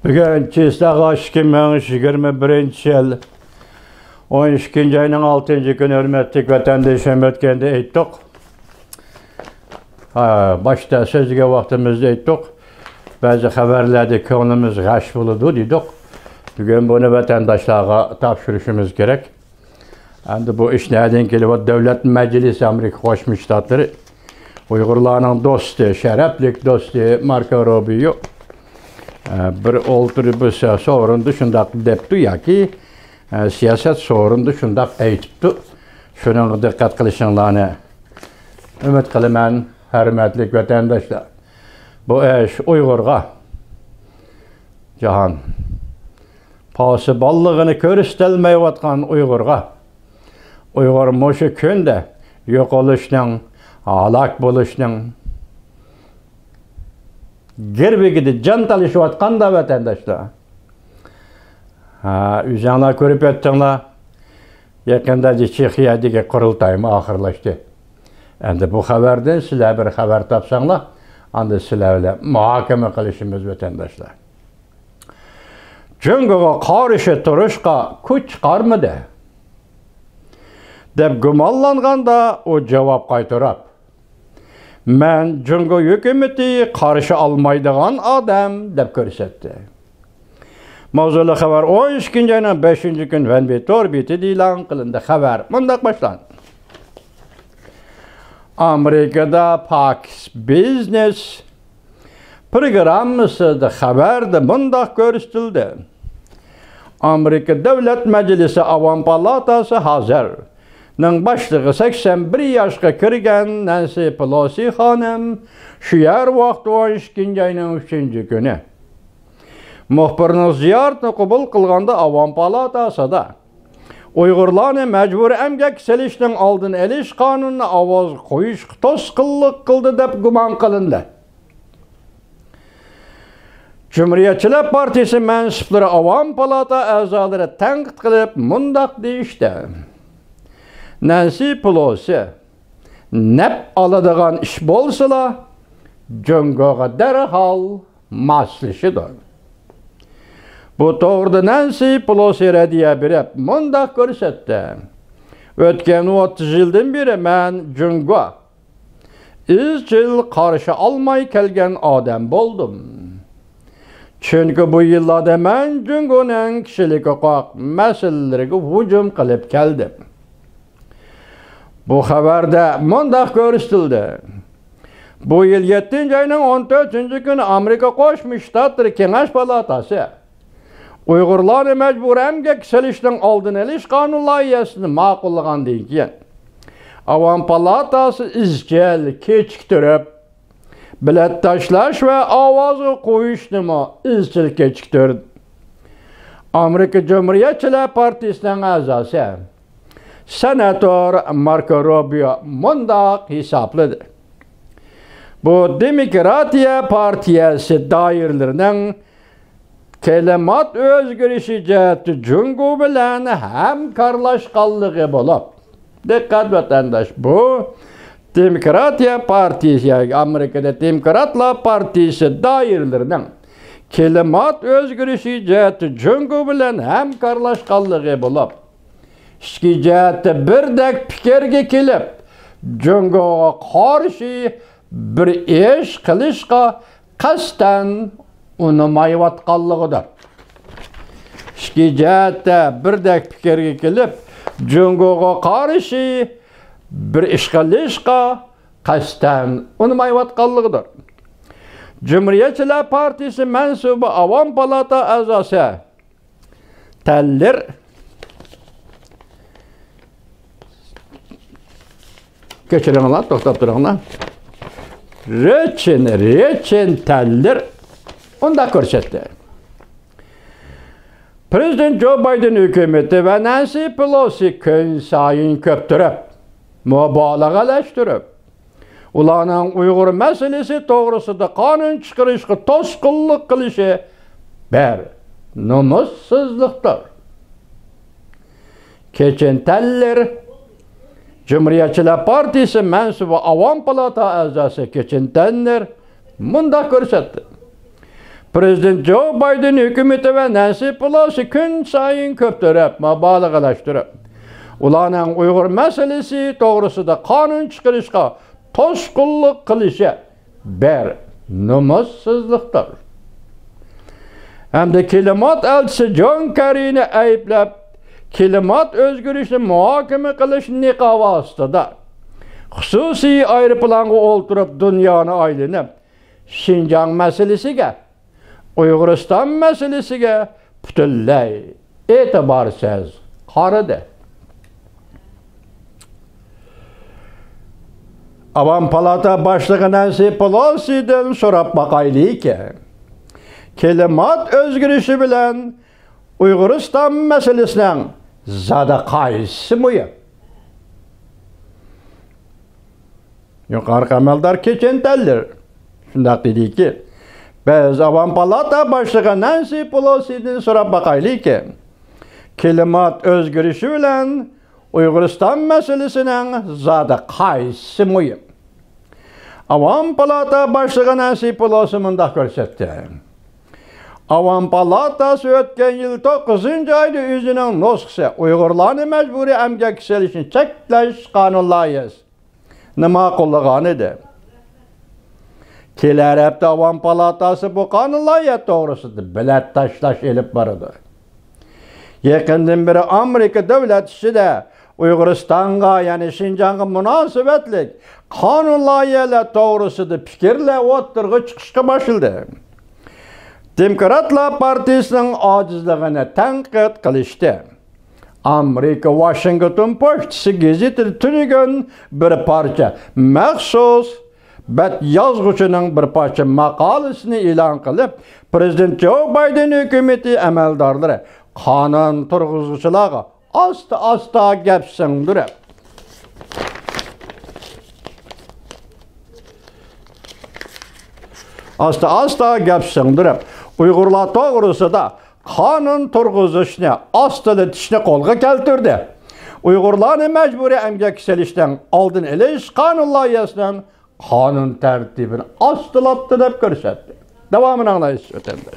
Bugün Çiğstağa 2021 yıl 12. ayının 6. günü hürmetlik vatandaşım ötkende ettik. Başta sözge vaktimizde ettik. Bazı haberlerde konumuz gaş buludu dedik. Bugün bunu vatandaşlara tavşırışımız gerek. Şimdi bu iş nereden geliyor? Devlet Meclisi Amerika Koşmuş Ştatları Uygurların dostu, şereflik dostu Marco Rubio bir oturup sorun dışında depti ya ki siyaset sorun dışında eğitipti. Şunun dikkat kılışınlarını ümit kılımen hürmetlik vatandaşlar. Bu iş Uygur'a cahan pası ballığını körüstelmeye vatkan Uygur'a Uygur moşu künde yok oluşunun halak buluşunun gerbegide can talışıp atkan da vatandaşlar. Üzerine körüp ettiğinler yakında Çekya'daki kurultayım ahırlaştı. Endi bu haberden sizler bir haber tapsanlar, endi sizlerle muhakeme kılışımız vatandaşlar. Cüngüge karşı turuşka kuch çıkarmıdı dep gümanlanganda o cevap kaytarap. Men Cüngü hükümeti karşı almaydıgan adam dep körsetdi. Mavzulu haber 12. ayının 5. gün Venbet orbiti ilan kılındı. Haber mundaq başlan. Amerika'da Fox Business programısı haberde mundaq görüstüldü. Amerika Devlet Meclisi Avam Palatası hazır. Nın başlığı 81 yaşqa kirgen Nancy Pelosi hanım şu yer vaqt 12. ayının 3. günü. Muhbirinin ziyaretini kabul kılganda Avam Palatası'da Uygurlarını mecbur emgek selişinin aldın eliş kanununa avaz koyuş toskıllık kıldı dep güman kılındı. Cumhuriyetçiler Partisi mensupları Avam Palata azaları tenkit kılıp mundak deyişti. Nancy Pelosi nep aladığan iş bolsala Cüngüge derhal maslışıdır. Bu doğruda Nancy Pelosi rediye birip mundak görsetdi. Ötken 30 yıldan beri men Cüngüge izcil karşı almay kelgen adam boldum. Çünkü bu yıllarda men Cüngüge'nin kişilik hukuk meselelerine hücum kılıp geldim. Bu haberde mundak görüstüldü. Bu yıl 7. ayının 14. günü Amerika Koşmuş Ştatları Kengaş Palatası Uygurları mecbur emgek selişten aldın eliş kanun layihasını makullagan deyken Avam Palatası izcel keçiktirip bilet taşlaş ve avazı koyuştumu izcel keçiktirdi. Amerika Cumhuriyetçiler Partisi'nin azası Senatör Marco Rubio mundak hesapladı. Bu Demokratiya Partiyası dairlerinin kelimat özgürlüğü ciheti Cüngü bilen hemkarlaşkanlığı bulup. Dikkat vatandaş, bu Demokratiya Partisi, Amerika'da Demokratlar Partisi dairlerinin kelimat özgürlüğü ciheti Cüngü bilen hemkarlaşkanlığı bulup. İşki ciheti birdek fikirge kelip Cüngüge karşı bir iş kılışqa kasten unumayvatqanlığıdır. İşki ciheti birdek fikirge kelip Cüngüge karşı bir iş kılışqa kasten unumayvatqanlığıdır. Cumhuriyetçiler Partisi mensubu Avam Palata azası teller geçirenler, toktap duranlar. Reçin teller onda körsetdi. Prezident Joe Biden hükümeti ve Nancy Pelosi kön sayın köptürüp, mübalağalaştırıp, ulanın Uygur meselesi doğrusunda kanun çıkarışkı toskıllık kılışı bir numussuzluktur. Keçin teller Cumhuriyetçiler Partisi mensubu Avam Palata azası keçin tenler mundak körsetdi. Prezident Joe Biden hükümeti ve Nancy Pelosi gün sayın köptürüp, mabalıqalaştırıp, ulanın Uygur meselesi doğrusu da kanun çıkarışka toskulluk kılışı bir numussuzluktur. Hem de klimat elçisi John Kerry'ni ayıplab, klimat özgürlüğünü muhakeme kılış nikavasıda hususi ayrıpılanı olturup dünyanı aylanıp Şinjan meselesiga, Uyguriston meselesiga butunlay e'tiborsiz qaradi. Avam Palata Başlığı Nancy Pelosi'den so'rab baqaylik. Klimat özgürlüğü bilen Uyguriston meselesining zada qaysi muhim? Yuqorqi amaldor kechentallar shundoq dediki, biz Avam Palata Başlığı Nancy Pelosi'den so'rab baqaylik. Klimat özgürlüğü bilen Uyguriston meselesining zada qaysi muhim? Avam Palata Başlığı Nancy Pelosi mundaq ko'rsatdi. Avam Palatası ötken yıl 9. ayda özünün nusxası Uygurlarni mecburi emgak selişini çekleş kanun layihasi nima qo'llagan edi. Kelar hafta Avam Palatası bu kanun layihasi to'g'risida bilat tashlash elib boradi. Yaqindan beri Amerika davlat ishida Uyg'uristonga, ya'ni Şinjanga munosabatlik kanun loyihalari to'g'risida fikrlar o'tirg'i chiqishga boshladi. Demokratlar Partiyasining ojizligini tanqid qilishdi. Amerika Washington Post'si gazetida tunigan bir parcha maxsus yozuvchining bir parcha maqolasini e'lon qilib, Prezident Joe Biden hukumati amaldorlari qonun turg'izuvchilarga asta gap singdirib, asta gap singdirib, Uyg'urlar to'g'risida qonun turg'izishni, ostilatishni qo'lga keltirdi. Uyg'urlarni majburiy emgak selishdan oldin olish qonun loyihasidan qonun tartibini ostilatdi deb ko'rsatdi. Davomini anglaysiz o'tanda.